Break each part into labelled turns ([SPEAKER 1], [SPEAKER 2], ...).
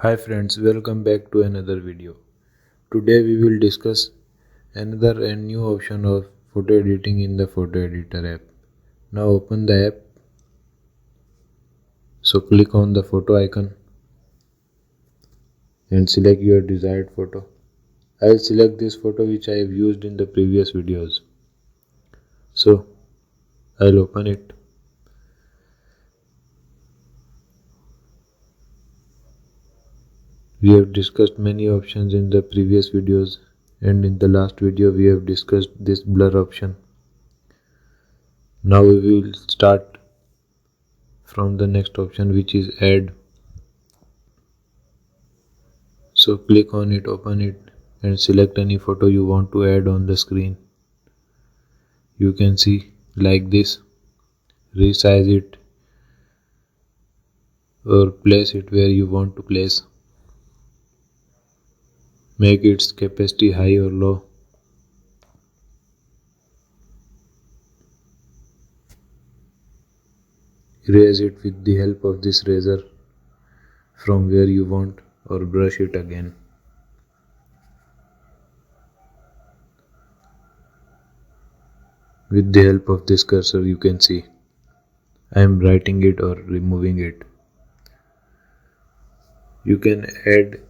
[SPEAKER 1] Hi friends, welcome back to another video. Today we will discuss another and new option of photo editing in the photo editor app. Now open the app. So click on the photo icon and select your desired photo. I will select this photo which I have used in the previous videos. So I will open it. We have discussed many options in the previous videos, and in the last video we have discussed this blur option. Now we will start from the next option, which is add. So click on it, open it, and select any photo you want to add on the screen. You can see like this. Resize it or place it where you want to place. Make its capacity high or low. Erase it with the help of this razor from where you want, or brush it again. With the help of this cursor you can see I am writing it or removing it. You can add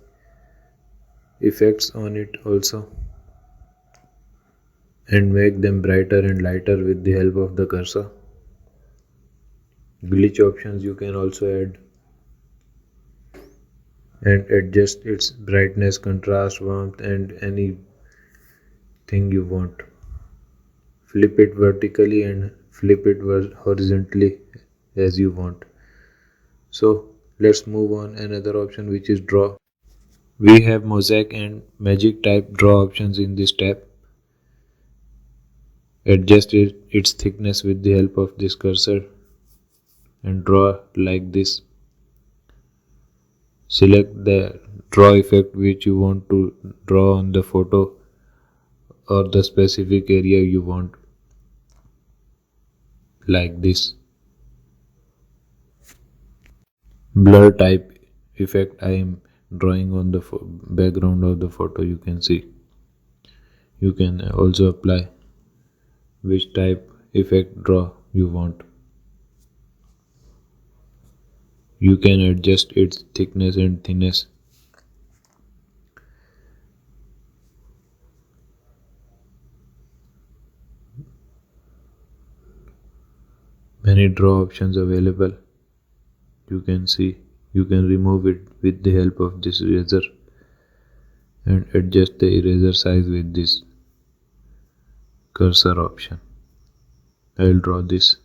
[SPEAKER 1] effects on it also and make them brighter and lighter with the help of the cursor. Glitch options you can also add and adjust its brightness, contrast, warmth, and anything you want. Flip it vertically and flip it horizontally as you want. So let's move on another option, which is draw. We have mosaic and magic type draw options in this tab. Adjust its thickness with the help of this cursor and draw like this. Select the draw effect which you want to draw on the photo or the specific area you want, like this. Blur type effect I am drawing on the background of the photo, you can see. You can also apply which type effect draw you want. You can adjust its thickness and thinness. Many draw options available. You can see you can remove it with the help of this razor and adjust the eraser size with this cursor option. I will draw this.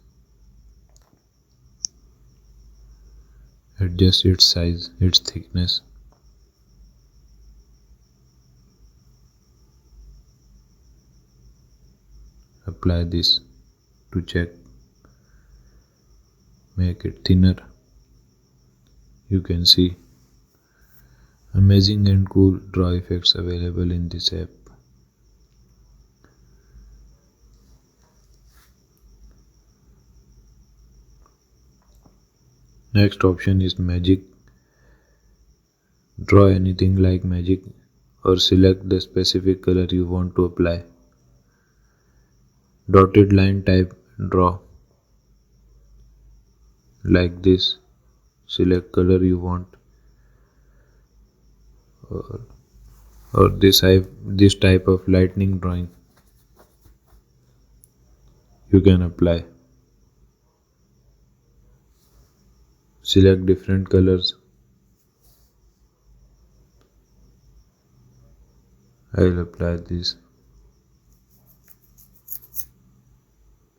[SPEAKER 1] Adjust its size, its thickness. Apply this to check. Make it thinner. You can see amazing and cool draw effects available in this app. Next option is magic. Draw anything like magic or select the specific color you want to apply. Dotted line type draw, like this. Select color you want, or this type of lightning drawing you can apply. Select different colors. I will apply this.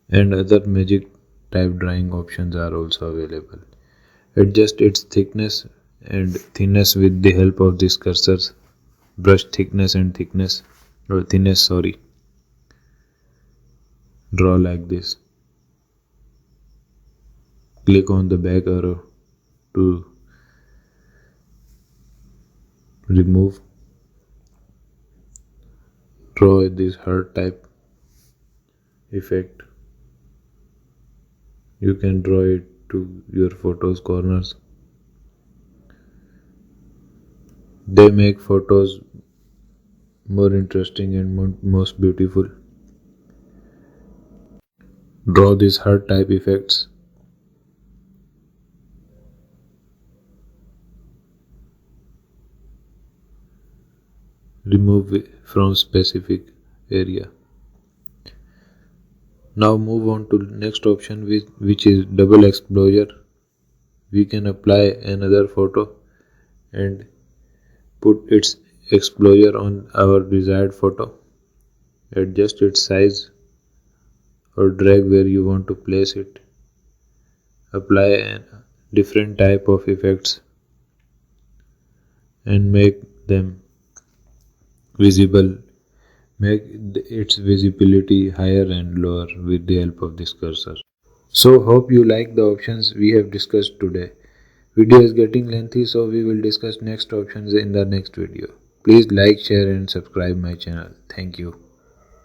[SPEAKER 1] And other magic type drawing options are also available. Adjust its thickness and thinness with the help of these cursors. Brush thickness and thinness. Draw like this. Click on the back arrow to remove. Draw this heart type effect. You can draw it to your photo's corners. They make photos more interesting and most beautiful. Draw these heart type effects. Remove from specific area. Now move on to next option, which is double exposure. We can apply another photo and put its exposure on our desired photo. Adjust its size or drag where you want to place it. Apply a different type of effects and make them visible. Make its visibility higher and lower with the help of this cursor. So hope you like the options we have discussed today. Video is getting lengthy, so we will discuss next options in the next video. Please like, share and subscribe my channel. Thank you.